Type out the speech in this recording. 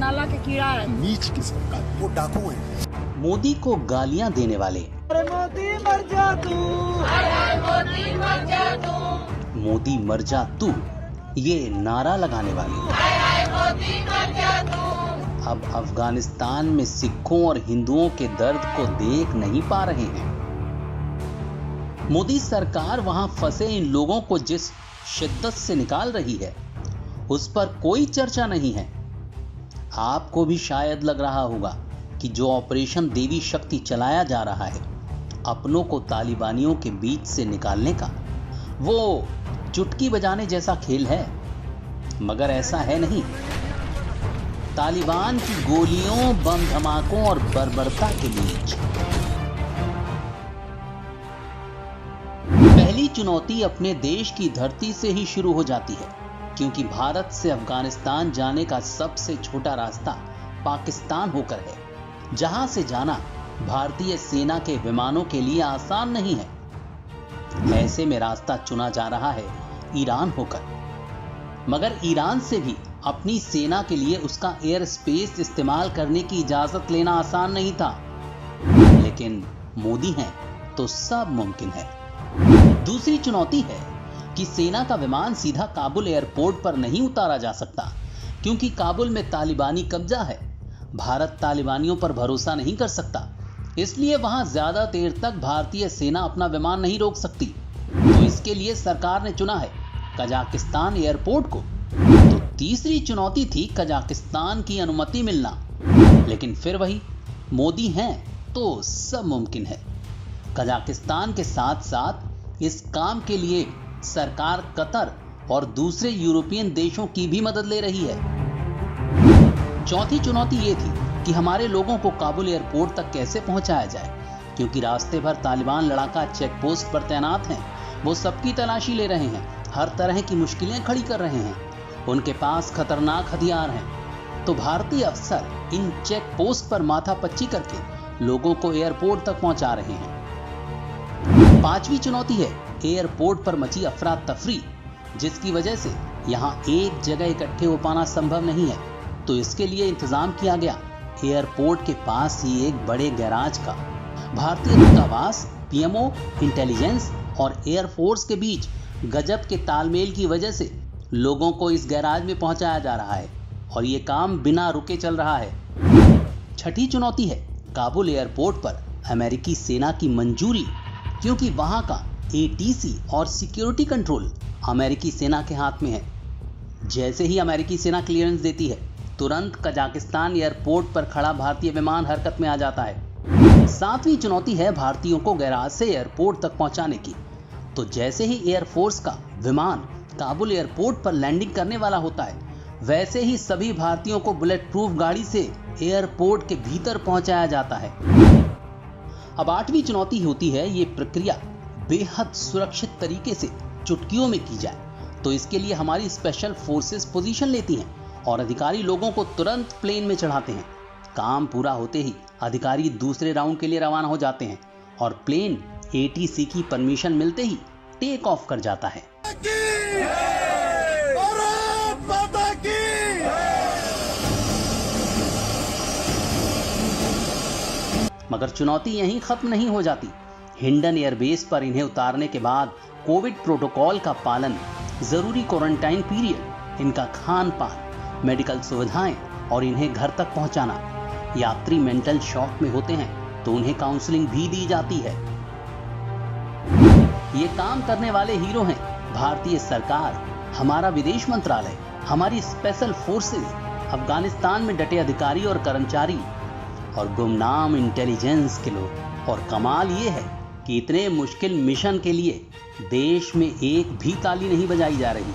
नाला के कीड़ा है। नीच किस्म का वो डाकू है। मोदी को गालियां देने वाले, अरे मोदी मर जा तू, अरे मोदी मर जा तू, मोदी मर जा तू, ये नारा लगाने वाले अरे मोदी मर जा तू, अब अफगानिस्तान में सिखों और हिंदुओं के दर्द को देख नहीं पा रहे हैं। मोदी सरकार वहां फंसे इन लोगों को जिस शिद्दत से निकाल रही है उस पर कोई चर्चा नहीं है। आपको भी शायद लग रहा होगा कि जो ऑपरेशन देवी शक्ति चलाया जा रहा है अपनों को तालिबानियों के बीच से निकालने का, वो चुटकी बजाने जैसा खेल है, मगर ऐसा है नहीं। तालिबान की गोलियों, बम धमाकों और बर्बरता के बीच पहली चुनौती अपने देश की धरती से ही शुरू हो जाती है, क्योंकि भारत से अफगानिस्तान जाने का सबसे छोटा रास्ता पाकिस्तान होकर है, जहां से जाना भारतीय सेना के विमानों के लिए आसान नहीं है। ऐसे में रास्ता चुना जा रहा है ईरान होकर, मगर ईरान से भी अपनी सेना के लिए उसका एयर स्पेस इस्तेमाल करने की इजाजत लेना आसान नहीं था। लेकिन मोदी हैं तो सब मुमकिन है। दूसरी चुनौती है कि सेना का विमान सीधा काबुल एयरपोर्ट पर नहीं उतारा जा सकता, क्योंकि काबुल में तालिबानी कब्जा है। भारत तालिबानियों पर भरोसा नहीं कर सकता, इसलिए वहां ज्यादा देर तक भारतीय सेना अपना विमान नहीं रोक सकती। तो इसके लिए सरकार ने चुना है कजाकिस्तान एयरपोर्ट को। तो तीसरी चुनौती थी कजाकिस्तान की अनुमति मिलना, लेकिन फिर वही, मोदी हैं तो सब मुमकिन है। कजाकिस्तान के साथ साथ इस काम के लिए सरकार कतर और दूसरे यूरोपियन देशों की भी मदद ले रही है। चौथी चुनौती ये थी कि हमारे लोगों को काबुल एयरपोर्ट तक कैसे पहुंचाया जाए, क्योंकि रास्ते भर तालिबान लड़ाका चेक पोस्ट पर तैनात हैं। वो सबकी तलाशी ले रहे हैं, हर तरह की मुश्किलें खड़ी कर रहे हैं, उनके पास खतरनाक हथियार हैं। तो भारतीय अफसर इन चेक पोस्ट पर माथापच्ची करके लोगों को एयरपोर्ट तक पहुंचा रहे हैं। पांचवी चुनौती है एयरपोर्ट पर मची अफरा तफरी, जिसकी वजह से यहां एक जगह इकट्ठे हो पाना संभव नहीं है। तो इसके लिए इंतजाम किया गया एयरपोर्ट के पास ही एक बड़े गैराज का। भारतीय दूतावास, पीएमओ, इंटेलिजेंस और एयरफोर्स के बीच गजब के तालमेल की वजह से लोगों को इस गैराज में पहुंचाया जा रहा है और यह काम बिना रुके चल रहा है। छठी चुनौती है काबुल एयरपोर्ट पर अमेरिकी सेना की मंजूरी, क्योंकि वहां का एटीसी और सिक्योरिटी कंट्रोल अमेरिकी सेना के हाथ में है। जैसे ही अमेरिकी सेना क्लियरेंस देती है, तुरंत कजाकिस्तान एयरपोर्ट पर खड़ा भारतीय विमान हरकत में आ जाता है। सातवीं चुनौती है भारतीयों को गैराज से एयरपोर्ट तक पहुंचाने की। तो जैसे ही एयरफोर्स का विमान काबुल एयरपोर्ट पर लैंडिंग करने वाला होता है, वैसे ही सभी भारतीयों को बुलेट प्रूफ गाड़ी से एयरपोर्ट के भीतर पहुंचाया जाता है। अब आठवीं चुनौती होती है ये प्रक्रिया बेहद सुरक्षित तरीके से चुटकियों में की जाए। तो इसके लिए हमारी स्पेशल फोर्सेस पोजीशन लेती हैं और अधिकारी लोगों को तुरंत प्लेन में चढ़ाते हैं। काम पूरा होते ही अधिकारी दूसरे राउंड के लिए रवाना हो जाते हैं और प्लेन एटीसी की परमिशन मिलते ही टेक ऑफ कर जाता है। मगर चुनौती यहीं खत्म नहीं हो जाती। हिंडन एयरबेस पर इन्हें उतारने के बाद कोविड प्रोटोकॉल का पालन, जरूरी क्वारंटाइन पीरियड, इनका खान पान, मेडिकल सुविधाएं और इन्हें घर तक पहुंचाना। यात्री मेंटल शॉक में होते हैं तो उन्हें काउंसलिंग भी दी जाती है। ये काम करने वाले हीरो हैं भारतीय सरकार, हमारा विदेश मंत्रालय, हमारी स्पेशल फोर्सेस, अफगानिस्तान में डटे अधिकारी और कर्मचारी और गुमनाम इंटेलिजेंस के लोग। और कमाल ये है कि इतने मुश्किल मिशन के लिए देश में एक भी ताली नहीं बजाई जा रही।